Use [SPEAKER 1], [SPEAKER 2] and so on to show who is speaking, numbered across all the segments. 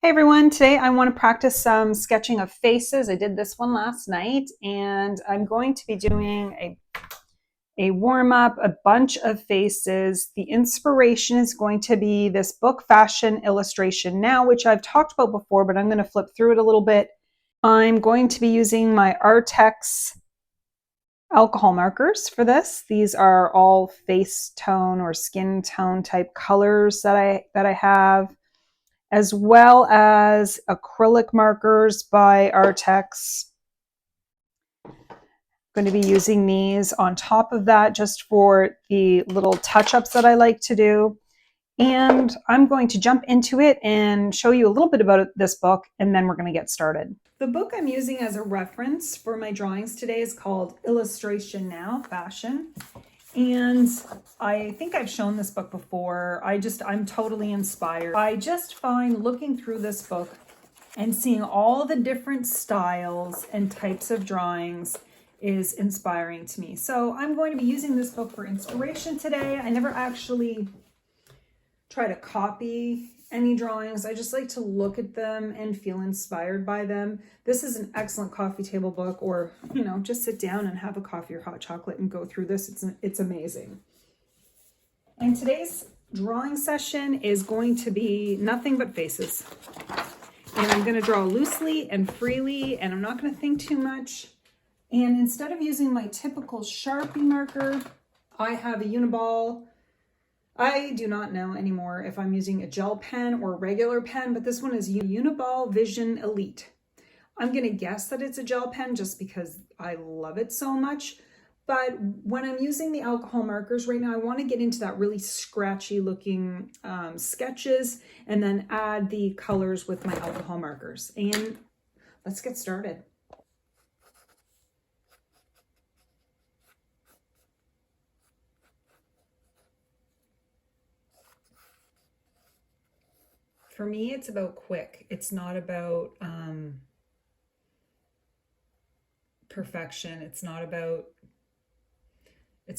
[SPEAKER 1] Hey everyone, today I want to practice some sketching of faces. I did this one last night and I'm going to be doing a warm-up, a bunch of faces. The inspiration is going to be this book Fashion Illustration Now, which I've talked about before, but I'm going to flip through it a little bit. I'm going to be using my Arrtx alcohol markers for this. These are all face tone or skin tone type colors that I have, as well as acrylic markers by Arrtx. I'm going to be using these on top of that just for the little touch-ups that I like to do. And I'm going to jump into it and show you a little bit about this book, and then we're going to get started. The book I'm using as a reference for my drawings today is called Illustration Now, Fashion. And I think I've shown this book before. I'm totally inspired. I just find looking through this book and seeing all the different styles and types of drawings is inspiring to me. So I'm going to be using this book for inspiration today. I never actually try to copy any drawings. I just like to look at them and feel inspired by them. This is an excellent coffee table book, or, just sit down and have a coffee or hot chocolate and go through this. It's amazing. And today's drawing session is going to be nothing but faces. And I'm going to draw loosely and freely, and I'm not going to think too much. And instead of using my typical Sharpie marker, I have a Uniball. I do not know anymore if I'm using a gel pen or a regular pen, but this one is Uniball Vision Elite. I'm going to guess that it's a gel pen just because I love it so much. But when I'm using the alcohol markers right now, I want to get into that really scratchy looking sketches and then add the colors with my alcohol markers. And let's get started. For me, it's about quick. It's not about perfection. It's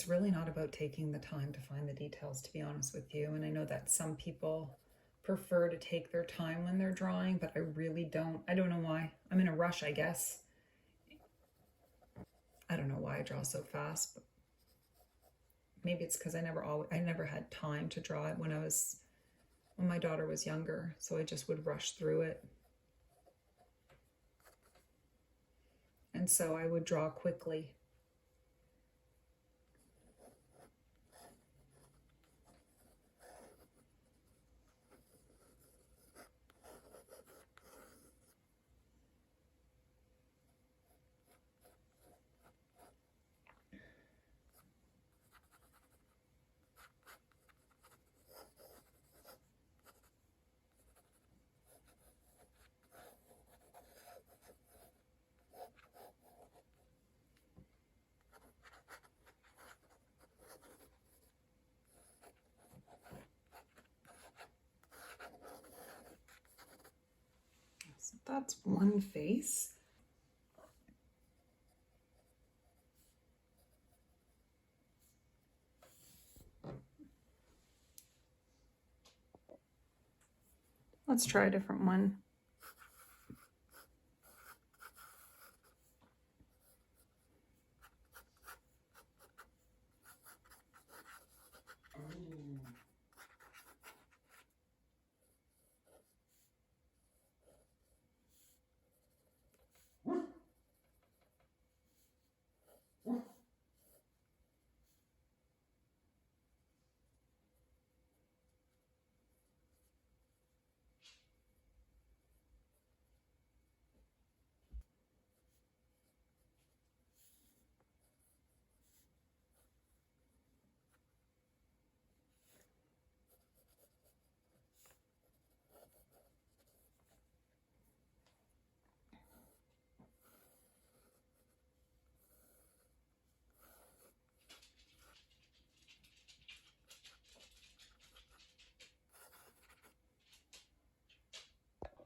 [SPEAKER 1] really not about taking the time to find the details, to be honest with you. And I know that some people prefer to take their time when they're drawing, but I really don't. I don't know why. I'm in a rush, I guess. I don't know why I draw so fast, but maybe it's because I never had time to draw it when my daughter was younger, so I just would rush through it. And so I would draw quickly. So that's one face. Let's try a different one.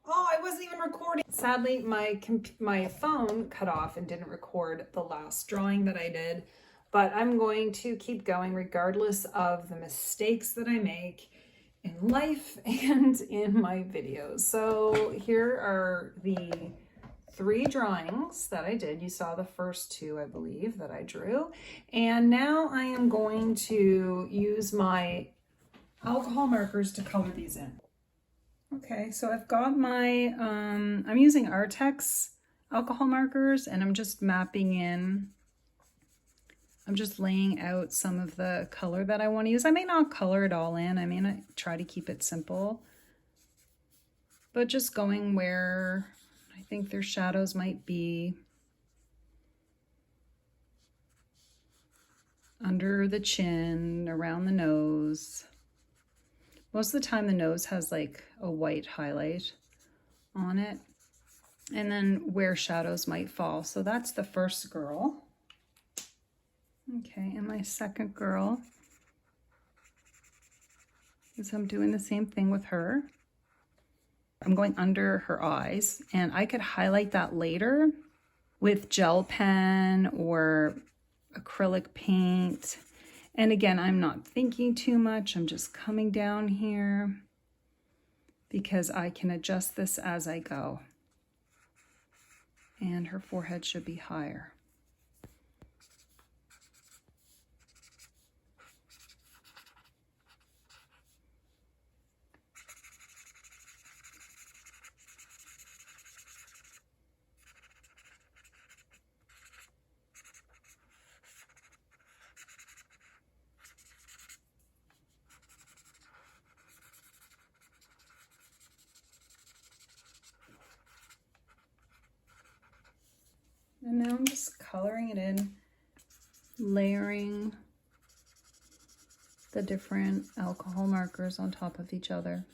[SPEAKER 1] Oh, I wasn't even recording. Sadly, my phone cut off and didn't record the last drawing that I did, but I'm going to keep going regardless of the mistakes that I make. in life and in my videos. So here are the 3 drawings that I did. You saw the first 2, I believe, that I drew. And now I am going to use my alcohol markers to color these in. Okay, so I've got my, I'm using Arrtx alcohol markers, and I'm just mapping in. I'm just laying out some of the color that I want to use. I may not color it all in. I may not try to keep it simple, but just going where I think their shadows might be. Under the chin, around the nose. Most of the time the nose has like a white highlight on it. And then where shadows might fall. So that's the first girl. Okay, and my second girl is I'm doing the same thing with her. I'm going under her eyes, and I could highlight that later with gel pen or acrylic paint. And again, I'm not thinking too much. I'm just coming down here because I can adjust this as I go. And her forehead should be higher. And now I'm just coloring it in, layering the different alcohol markers on top of each other.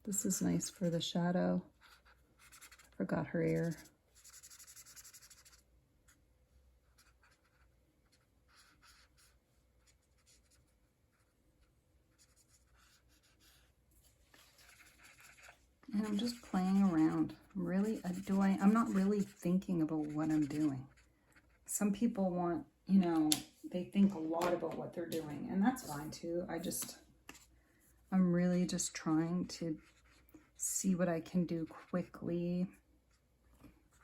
[SPEAKER 1] This is nice for the shadow. I forgot her ear. And I'm just playing around. I'm not really thinking about what I'm doing. Some people want, you know, they think a lot about what they're doing, and that's fine too. I'm really just trying to see what I can do quickly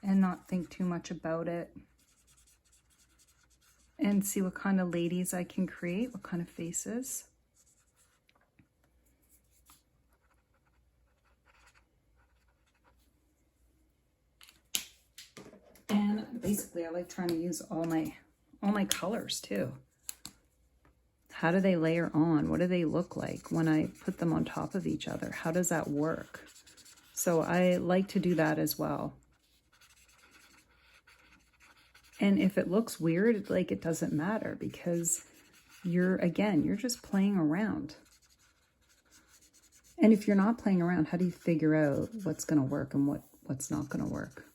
[SPEAKER 1] and not think too much about it, and see what kind of ladies I can create, what kind of faces. And basically I like trying to use all my colors too. How do they layer on? What do they look like when I put them on top of each other? How does that work? So I like to do that as well. And if it looks weird, like, it doesn't matter, because you're just playing around. And if you're not playing around, how do you figure out what's going to work and what's not going to work?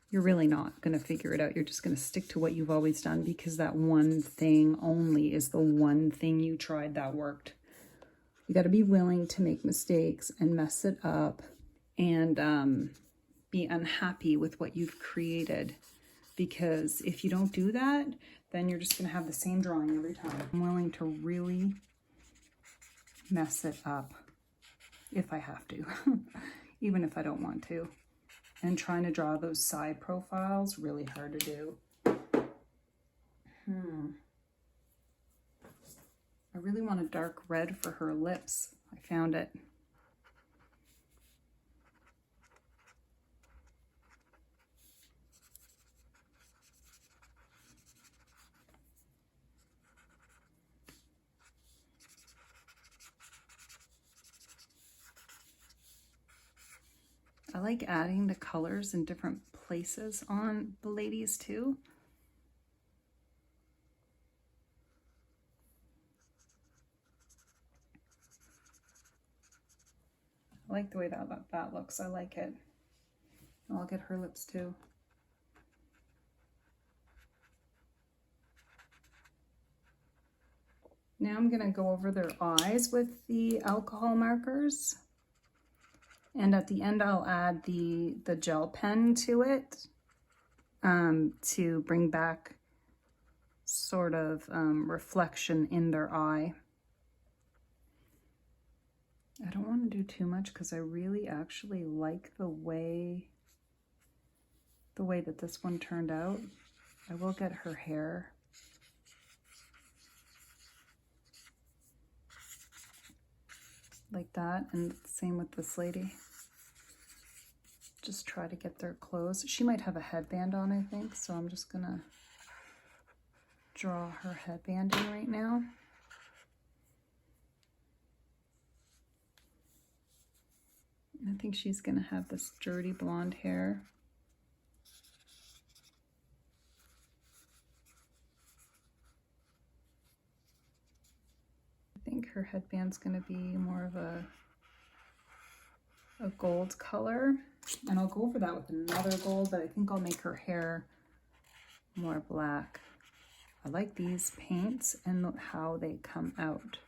[SPEAKER 1] You're really not going to figure it out. You're just going to stick to what you've always done, because that one thing only is the one thing you tried that worked. You got to be willing to make mistakes and mess it up and be unhappy with what you've created. Because if you don't do that, then you're just going to have the same drawing every time. I'm willing to really mess it up if I have to, even if I don't want to. And trying to draw those side profiles, really hard to do. I really want a dark red for her lips. I found it. I like adding the colors in different places on the ladies too. I like the way that looks. I like it. I'll get her lips too. Now I'm going to go over their eyes with the alcohol markers. And at the end, I'll add the gel pen to it to bring back sort of reflection in their eye. I don't want to do too much because I really actually like the way that this one turned out. I will get her hair. Like that, and same with this lady. Just try to get their clothes. She might have a headband on, I think, so I'm just gonna draw her headband in right now. I think she's gonna have this dirty blonde hair. I think her headband's gonna be more of a gold color, and I'll go over that with another gold, but I think I'll make her hair more black. I like these paints and how they come out.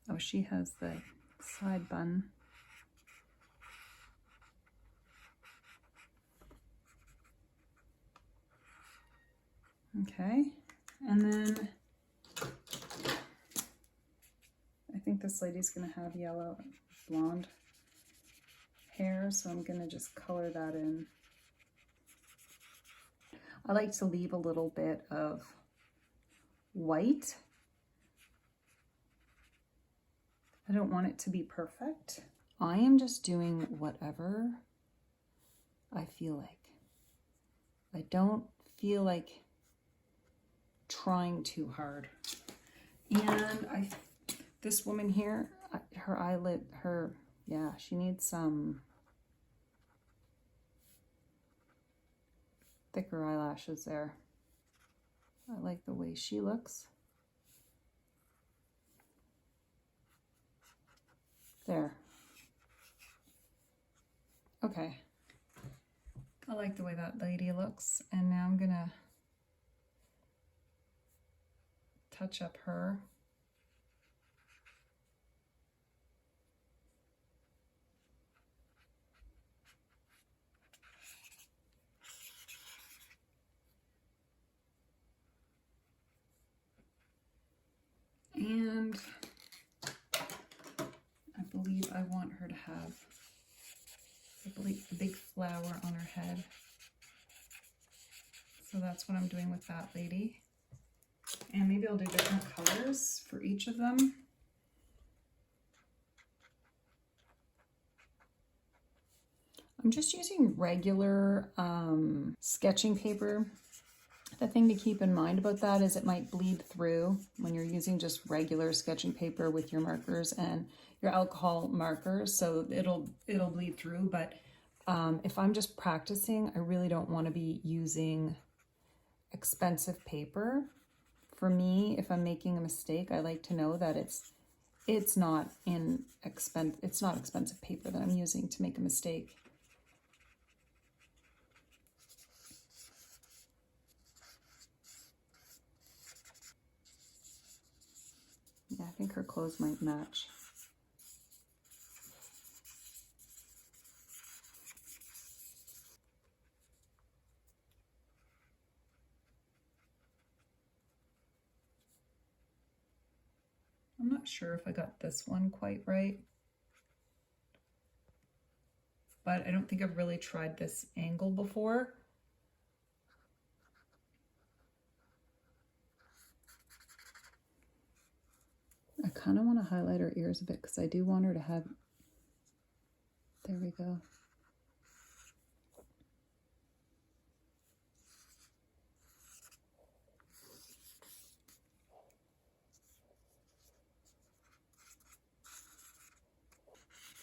[SPEAKER 1] Oh, she has the side bun. Okay, and then I think this lady's gonna have yellow blonde hair, so I'm gonna just color that in. I like to leave a little bit of white. I don't want it to be perfect. I am just doing whatever I feel like. I don't feel like trying too hard. And this woman here, her eyelid, yeah, she needs some thicker eyelashes there. I like the way she looks. There. Okay. I like the way that lady looks, and now I'm gonna touch up her. And I believe I want her to have, a big flower on her head. So that's what I'm doing with that lady. And maybe I'll do different colors for each of them. I'm just using regular sketching paper. The thing to keep in mind about that is it might bleed through when you're using just regular sketching paper with your markers and your alcohol markers, so it'll bleed through. But if I'm just practicing, I really don't want to be using expensive paper. For me, if I'm making a mistake, I like to know that it's not expensive paper that I'm using to make a mistake. Yeah, I think her clothes might match. I'm not sure if I got this one quite right, but I don't think I've really tried this angle before. I kind of want to highlight her ears a bit because I do want her to have, there we go.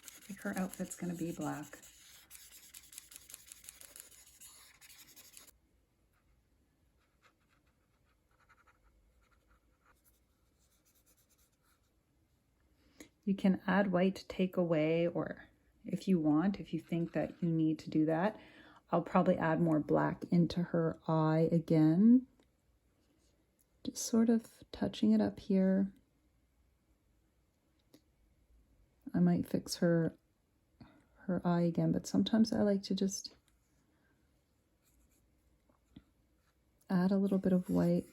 [SPEAKER 1] I think her outfit's going to be black. You can add white to take away, or if you want, if you think that you need to do that, I'll probably add more black into her eye again. Just sort of touching it up here. I might fix her eye again, but sometimes I like to just add a little bit of white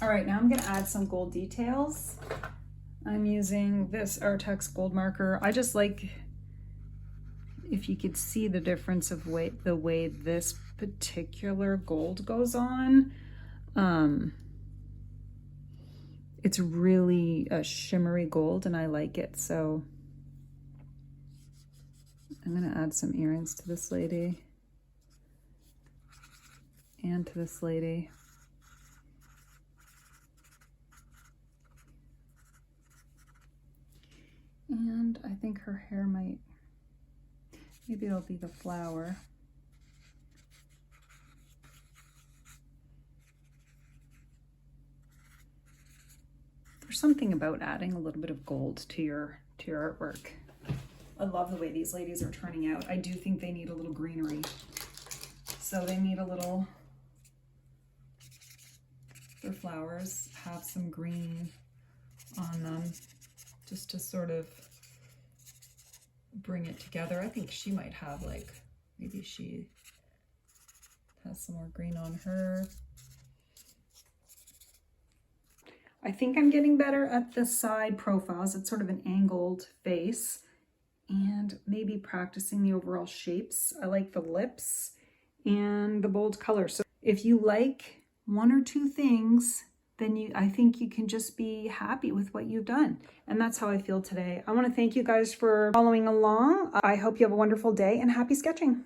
[SPEAKER 1] All right, now I'm gonna add some gold details. I'm using this Arrtx gold marker. I just like, if you could see the difference of the way this particular gold goes on. It's really a shimmery gold and I like it. So I'm gonna add some earrings to this lady and to this lady. And I think her hair might, maybe it'll be the flower. There's something about adding a little bit of gold to your artwork. I love the way these ladies are turning out. I do think they need a little greenery. So they need a little, their flowers have some green on them just to sort of bring it together. I think she might have like, maybe she has some more green on her. I think I'm getting better at the side profiles. It's sort of an angled face, and maybe practicing the overall shapes. I like the lips and the bold color. So if you like one or two things, then I think you can just be happy with what you've done. And that's how I feel today. I want to thank you guys for following along. I hope you have a wonderful day and happy sketching.